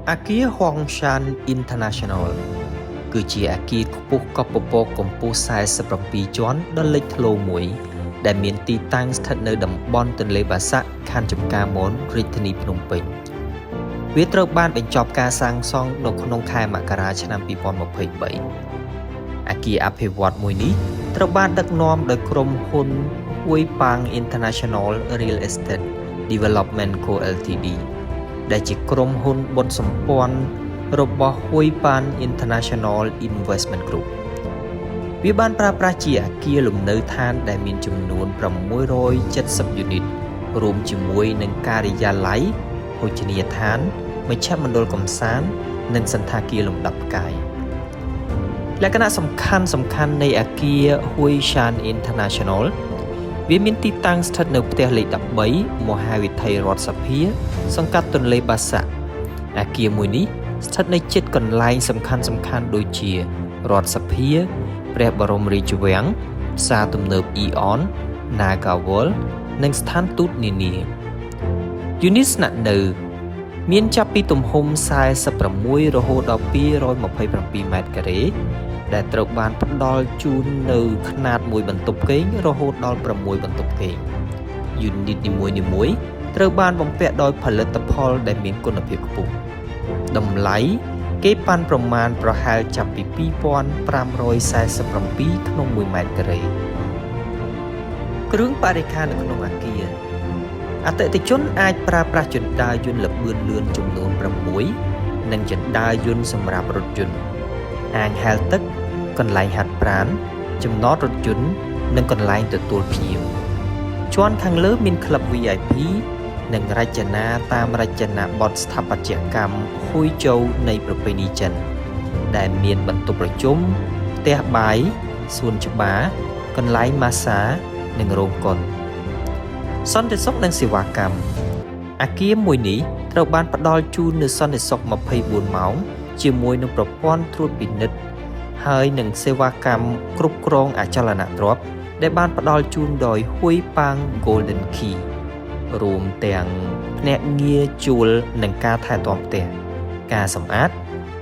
អាគារ Huangshan International គឺជាអាគារខ្ពស់កប់ពពកកម្ពស់47ជាន់ដ៏លេចធ្លោមួយដែលមានទីតាំងស្ថិតនៅតំបន់ទន្លេបាសាក់ខណ្ឌចំការមនរាជធានីភ្នំពេញវាត្រូវបានបញ្ចប់ការសាងសង់នៅក្នុងខែមករាឆ្នាំ2023អាគារអភិវឌ្ឍមួយនេះត្រូវបានដឹកនាំដោយក្រុមហ៊ុន Hui Pang International Real Estate Development Co Ltd ដែលជាក្រុមហ៊ុនបុណ្យសម្ព័ន្ធរបស់ Hui Pang International Investment Group វាបានប្រើប្រាស់ជាអគារលំនៅឋានដែលមានចំនួន670យូនីតរួមជាមួយនឹងការិយាល័យភោជនីយដ្ឋានមជ្ឈមណ្ឌលកម្សាន្តនិងសណ្ឋាគារលំដាប់ផ្កាយលក្ខណៈសំខាន់នៃអគារ Huangshan International វាមានទីតាំងស្ថិតនៅផ្ទះលេខ13មហាវិថីរដ្ឋសភា សង្កាត់ទន្លេបាសាក់អគារមួយនេះស្ថិតនៅជិតកន្លែងសំខាន់ដូចជារដ្ឋសភាព្រះបរមរាជវាំងផ្សារទំនើប Eon Naga World និងស្ថានទូតនានាយូនីតស្នាក់នៅមានចាប់ពីទំហំ46រហូតដល់227ម៉ែត្រការ៉េដែលត្រូវបានផ្ដល់ជូននៅຂະຫນາດ1បន្ទប់គេងរហូតដល់6បន្ទប់គេងយូនីតនីមួយៗត្រូវបានបំពាក់ដោយផលិតផលដែលមានគុណភាពខ្ពស់តម្លៃគេប៉ាន់ប្រមាណប្រហែលចាប់ពី2547ក្នុង1ម៉ែត្រការ៉េគ្រឿងបរិក្ខារនៅក្នុងអគារអតិថិជនអាចប្រើប្រាស់ជណ្ដើរយន្តល្បឿនលឿនចំនួន6និងជណ្ដើរយន្តសម្រាប់រថយន្តអាងហែលទឹកកន្លែងហាត់ប្រាណចំណតរថយន្តនិងកន្លែងទទួលភ្ញៀវជាន់ខាងលើមានក្លឹប VIP និងរចនាតាមរចនាបថស្ថាបត្យកម្មហ៊ុយជូវនៃប្រពៃណីចិនដែលមានបន្ទប់ប្រជុំផ្ទះបាយសួនច្បារកន្លែងម៉ាស្សានិងរោងកុនសន្តិសុខនិងសេវាកម្មអគារមួយនេះត្រូវបានផ្ដល់ជូននូវសន្តិសុខ24ម៉ោងជាមួយនឹងប្រព័ន្ធត្រួតពិនិត្យហើយនឹងសេវាកម្មគ្រប់គ្រងអចលនទ្រព្យដែលបានផ្ដល់ជូនដោយ Hui Pang Golden Key រួមទាំងភ្នាក់ងារជួលនិងការថែទាំផ្ទះការសម្អាត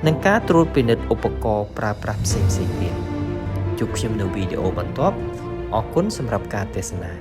និងការត្រួតពិនិត្យឧបករណ៍ប្រើប្រាស់ផ្សេងៗទៀតជួបខ្ញុំនៅវីដេអូបន្ទាប់អរគុណសម្រាប់ការទស្សនា